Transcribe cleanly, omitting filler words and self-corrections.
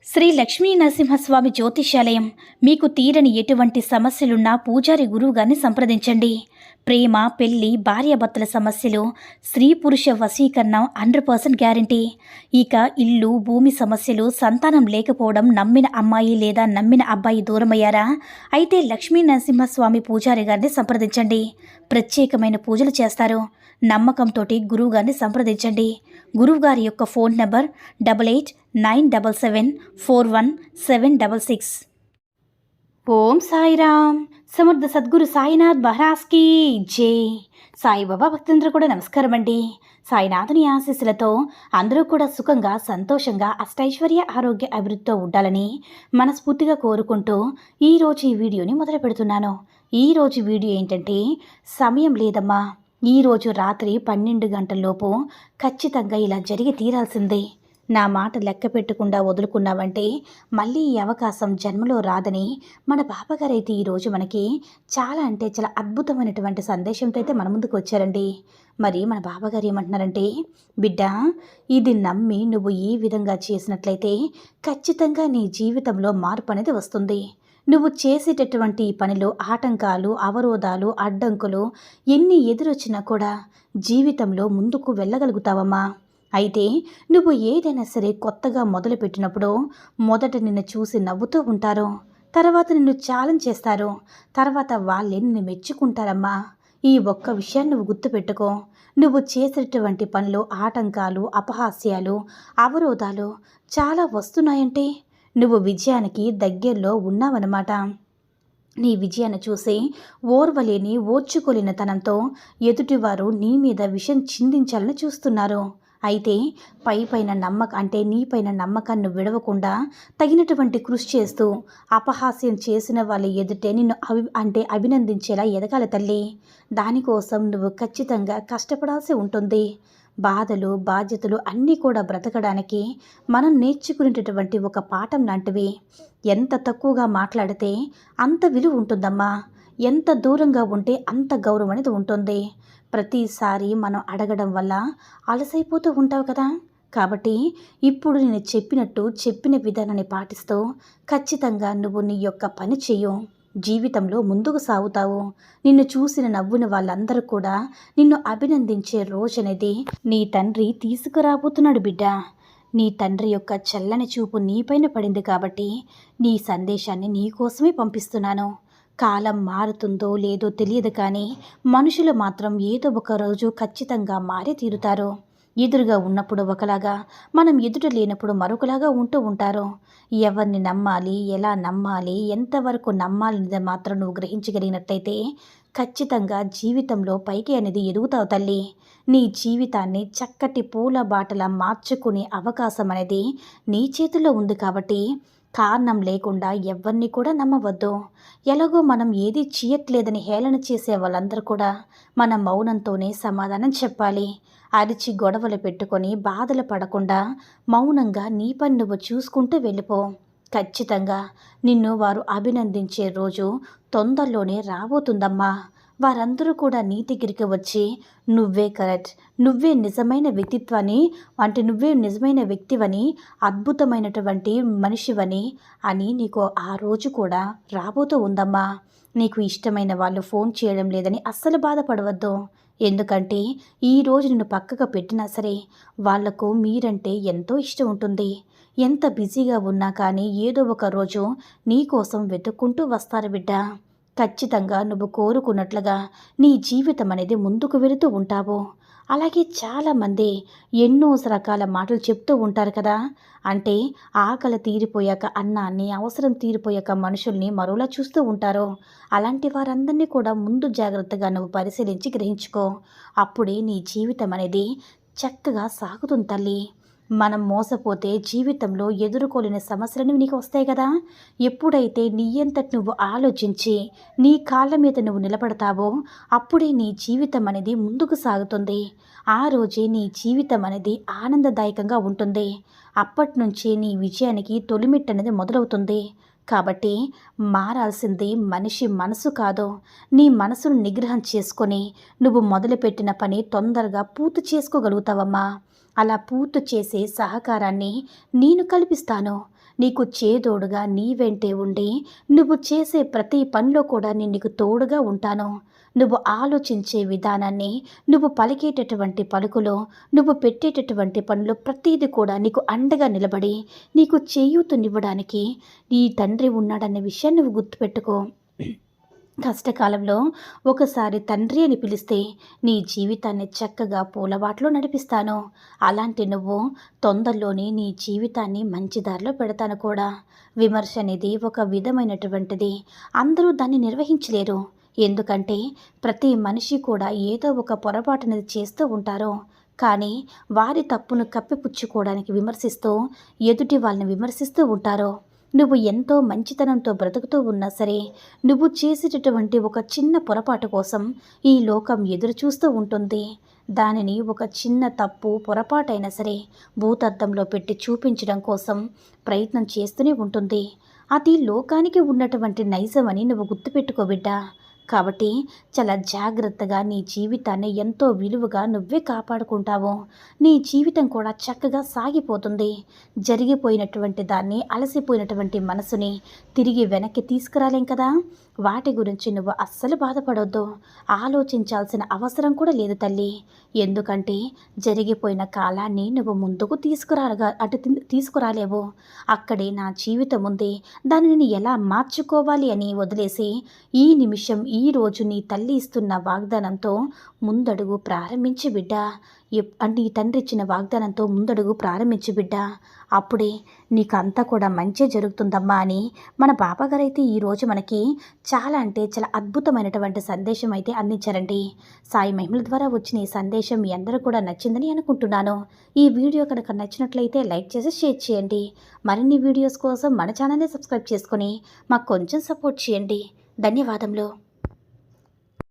శ్రీ లక్ష్మీ నరసింహస్వామి జ్యోతిష్యాలయం. మీకు తీరని ఎటువంటి సమస్యలున్నా పూజారి గురువుగారిని సంప్రదించండి. ప్రేమ, పెళ్లి, భార్యాభర్తల సమస్యలు, స్త్రీ పురుష వశీకరణం 100% గ్యారంటీ. ఇక ఇల్లు, భూమి సమస్యలు, సంతానం లేకపోవడం, నమ్మిన అమ్మాయి లేదా నమ్మిన అబ్బాయి దూరమయ్యారా? అయితే లక్ష్మీ నరసింహస్వామి పూజారి గారిని సంప్రదించండి. ప్రత్యేకమైన పూజలు చేస్తారు. నమ్మకంతో గురువుగారిని సంప్రదించండి. గురువుగారి యొక్క ఫోన్ నంబర్ 8897741766. ఓం సాయిరామ్. సమర్థ సద్గురు సాయినాథ్ మహారాజ్కి జై. సాయిబాబా భక్తులందరూ కూడా నమస్కారం అండి. సాయినాథుని ఆశీస్సులతో అందరూ కూడా సుఖంగా, సంతోషంగా, అష్టైశ్వర్య, ఆరోగ్య అభివృద్ధితో ఉండాలని మనస్ఫూర్తిగా కోరుకుంటూ ఈరోజు ఈ వీడియోని మొదలు పెడుతున్నాను. ఈరోజు వీడియో ఏంటంటే, సమయం లేదమ్మా, ఈరోజు రాత్రి 12 గంటలలోపు ఖచ్చితంగా ఇలా జరిగి తీరాల్సిందే. నా మాట లెక్క పెట్టకుండా వదులుకున్నావంటే మళ్ళీ ఈ అవకాశం జన్మలో రాదని మన బాబాగారైతే ఈరోజు మనకి చాలా చాలా అద్భుతమైనటువంటి సందేశంతో అయితే మన ముందుకు వచ్చారండి. మరి మన బాబాగారు ఏమంటున్నారంటే, బిడ్డ, ఇది నమ్మి నువ్వు ఈ విధంగా చేసినట్లయితే ఖచ్చితంగా నీ జీవితంలో మార్పు అనేది వస్తుంది. నువ్వు చేసేటటువంటి పనిలో ఆటంకాలు, అవరోధాలు, అడ్డంకులు ఎన్ని ఎదురొచ్చినా కూడా జీవితంలో ముందుకు వెళ్ళగలుగుతావమ్మా. అయితే నువ్వు ఏదైనా సరే కొత్తగా మొదలుపెట్టినప్పుడు మొదట నిన్ను చూసి నవ్వుతూ ఉంటారు, తర్వాత నిన్ను ఛాలెంజ్ చేస్తారు, తర్వాత వాళ్ళే నిన్ను మెచ్చుకుంటారమ్మా. ఈ ఒక్క విషయాన్ని నువ్వు గుర్తుపెట్టుకో. నువ్వు చేసేటటువంటి పనిలో ఆటంకాలు, అపహాస్యాలు, అవరోధాలు చాలా వస్తున్నాయంటే నువ్వు విజయానికి దగ్గరలో ఉన్నావన్నమాట. నీ విజయాన్ని చూసి ఓర్వలేని, ఓర్చుకోలేని తనంతో ఎదుటివారు నీ మీద విషం చిందించాలని చూస్తున్నారు. అయితే నీపైన నమ్మకాన్ని విడవకుండా తగినటువంటి కృషి చేస్తూ అపహాస్యం చేసిన వాళ్ళ ఎదుటే నిన్ను అభినందించేలా ఎదగాలి తల్లి. దానికోసం నువ్వు ఖచ్చితంగా కష్టపడాల్సి ఉంటుంది. బాధలు, బాధ్యతలు అన్నీ కూడా బ్రతకడానికి మనం నేర్చుకునేటటువంటి ఒక పాఠం లాంటివి. ఎంత తక్కువగా మాట్లాడితే అంత విలువ ఉంటుందమ్మా. ఎంత దూరంగా ఉంటే అంత గౌరవం అనేది ఉంటుంది. ప్రతిసారి మనం అడగడం వల్ల అలసైపోతూ ఉంటావు కదా. కాబట్టి ఇప్పుడు నేను చెప్పిన విధానాన్ని పాటిస్తూ ఖచ్చితంగా నువ్వు నీ యొక్క పని చెయ్యు. జీవితంలో ముందుకు సాగుతావు. నిన్ను చూసిన నవ్వుని వాళ్ళందరూ కూడా నిన్ను అభినందించే రోజనేది నీ తండ్రి తీసుకురాబోతున్నాడు బిడ్డ. నీ తండ్రి యొక్క చల్లని చూపు నీపైన పడింది కాబట్టి నీ సందేశాన్ని నీకోసమే పంపిస్తున్నాను. కాలం మారుతుందో లేదో తెలియదు, కానీ మనుషులు మాత్రం ఏదో ఒక రోజు ఖచ్చితంగా మారే తీరుతారు. ఎదురుగా ఉన్నప్పుడు ఒకలాగా, మనం ఎదుట లేనప్పుడు మరొకలాగా ఉంటూ ఉంటారు. ఎవరిని నమ్మాలి, ఎలా నమ్మాలి, ఎంతవరకు నమ్మాలనేది మాత్రం నువ్వు గ్రహించగలిగినట్లయితే ఖచ్చితంగా జీవితంలో పైకి అనేది ఎదుగుతావు తల్లి. నీ జీవితాన్ని చక్కటి పూల బాటలా మార్చుకునే అవకాశం అనేది నీ చేతుల్లో ఉంది. కాబట్టి కారణం లేకుండా ఎవరిని కూడా నమ్మవద్దు. ఎలాగో మనం ఏది చేయట్లేదని హేళన చేసే వాళ్ళందరూ కూడా మన మౌనంతోనే సమాధానం చెప్పాలి. అరిచి గొడవలు పెట్టుకొని బాధలు పడకుండా మౌనంగా నీ పని నువ్వు చూసుకుంటూ వెళ్ళిపో. ఖచ్చితంగా నిన్ను వారు అభినందించే రోజు తొందరలోనే రాబోతుందమ్మా. వారందరూ కూడా నీ దగ్గరికి వచ్చి నువ్వే కరెక్ట్, నువ్వే నిజమైన వ్యక్తివని, అద్భుతమైనటువంటి మనిషివని అని నీకు ఆ రోజు కూడా రాబోతూ ఉందమ్మా. నీకు ఇష్టమైన వాళ్ళు ఫోన్ చేయడం లేదని అస్సలు బాధపడవద్దు. ఎందుకంటే ఈరోజు నిన్ను పక్కకు పెట్టినా సరే వాళ్లకు మీరంటే ఎంతో ఇష్టం ఉంటుంది. ఎంత బిజీగా ఉన్నా కానీ ఏదో ఒక రోజు నీ కోసం వెతుక్కుంటూ వస్తారు బిడ్డ. ఖచ్చితంగా నువ్వు కోరుకున్నట్లుగా నీ జీవితం అనేది ముందుకు వెళుతూ ఉంటావు. అలాగే చాలామంది ఎన్నో రకాల మాటలు చెప్తూ ఉంటారు కదా. అంటే ఆకలి తీరిపోయాక అన్నాన్ని, అవసరం తీరిపోయాక మనుషుల్ని మరోలా చూస్తూ ఉంటారు. అలాంటి వారందరినీ కూడా ముందు జాగ్రత్తగా నువ్వు పరిశీలించి గ్రహించుకో. అప్పుడే నీ జీవితం అనేది చక్కగా సాగుతుంది తల్లి. మనం మోసపోతే జీవితంలో ఎదుర్కోలేని సమస్యలు నీకు వస్తాయి కదా. ఎప్పుడైతే నీ అంతటి నువ్వు ఆలోచించి నీ కాళ్ళ మీద నువ్వు నిలబడతావో అప్పుడే నీ జీవితం అనేది ముందుకు సాగుతుంది. ఆ రోజే నీ జీవితం అనేది ఆనందదాయకంగా ఉంటుంది. అప్పటి నుంచే నీ విజయానికి తొలిమెట్టు అనేది మొదలవుతుంది. కాబట్టి మారాల్సింది మనిషి మనసు కాదు, నీ మనసును నిగ్రహం చేసుకొని నువ్వు మొదలుపెట్టిన పని తొందరగా పూర్తి చేసుకోగలుగుతావమ్మా. అలా పూర్తి చేసే సహకారాన్ని నేను కల్పిస్తాను. నీకు చేదోడుగా నీ వెంటే ఉండి నువ్వు చేసే ప్రతి పనిలో కూడా నేను నీకు తోడుగా ఉంటాను. నువ్వు ఆలోచించే విధానాన్ని, నువ్వు పలికేటటువంటి పలుకులో, నువ్వు పెట్టేటటువంటి పనులు ప్రతీది కూడా నీకు అండగా నిలబడి నీకు చేయూతనివ్వడానికి నీ తండ్రి ఉన్నాడనే విషయాన్ని నువ్వు గుర్తుపెట్టుకో. కష్టకాలంలో ఒకసారి తండ్రి అని పిలిస్తే నీ జీవితాన్ని చక్కగా పూలబాటలో నడిపిస్తాను. అలాంటి నువ్వు తొందరలోనే నీ జీవితాన్ని మంచి దారిలో పెడతాను కూడా. విమర్శ అనేది ఒక విధమైనటువంటిది. అందరూ దాన్ని నిర్వహించలేరు. ఎందుకంటే ప్రతి మనిషి కూడా ఏదో ఒక పొరపాటు అనేది చేస్తూ ఉంటారు. కానీ వారి తప్పును కప్పిపుచ్చుకోవడానికి విమర్శిస్తూ ఎదుటి వాళ్ళని విమర్శిస్తూ ఉంటారు. నువ్వు ఎంతో మంచితనంతో బ్రతుకుతూ ఉన్నా సరే, నువ్వు చేసేటటువంటి ఒక చిన్న పొరపాటు కోసం ఈ లోకం ఎదురు చూస్తూ ఉంటుంది. దానిని ఒక చిన్న తప్పు పొరపాటైనా సరే భూతద్దంలో పెట్టి చూపించడం కోసం ప్రయత్నం చేస్తూనే ఉంటుంది. అది లోకానికి ఉన్నటువంటి నైజమని నువ్వు గుర్తుపెట్టుకో బిడ్డా. కాబట్టి చాలా జాగ్రత్తగా నీ జీవితాన్ని ఎంతో విలువగా నువ్వే కాపాడుకుంటావు. నీ జీవితం కూడా చక్కగా సాగిపోతుంది. జరిగిపోయినటువంటి దాన్ని, అలసిపోయినటువంటి మనసుని తిరిగి వెనక్కి తీసుకురాలేం కదా. వాటి గురించి నువ్వు అస్సలు బాధపడొద్దు. ఆలోచించాల్సిన అవసరం కూడా లేదు తల్లి. ఎందుకంటే జరిగిపోయిన కాలాన్ని నువ్వు ముందుకు తీసుకురాలేవు. అక్కడే నా జీవితం ఉంది, దాన్ని నేను ఎలా మార్చుకోవాలి అని వదిలేసి ఈ నిమిషం ఈ రోజు నీ తల్లి ఇస్తున్న వాగ్దానంతో ముందడుగు ప్రారంభించి బిడ్డ. నీ తండ్రి ఇచ్చిన వాగ్దానంతో ముందడుగు ప్రారంభించి బిడ్డ. అప్పుడే నీకు అంతా కూడా మంచి జరుగుతుందమ్మా అని మన బాబాగారు అయితే ఈరోజు మనకి చాలా అంటే చాలా అద్భుతమైనటువంటి సందేశం అయితే అందించారండి. సాయి మహిమల ద్వారా వచ్చిన ఈ సందేశం మీ అందరూ కూడా నచ్చిందని అనుకుంటున్నాను. ఈ వీడియో కనుక నచ్చినట్లయితే లైక్ చేసి షేర్ చేయండి. మరిన్ని వీడియోస్ కోసం మన ఛానల్ని సబ్స్క్రైబ్ చేసుకొని మాకు కొంచెం సపోర్ట్ చేయండి. ధన్యవాదములు.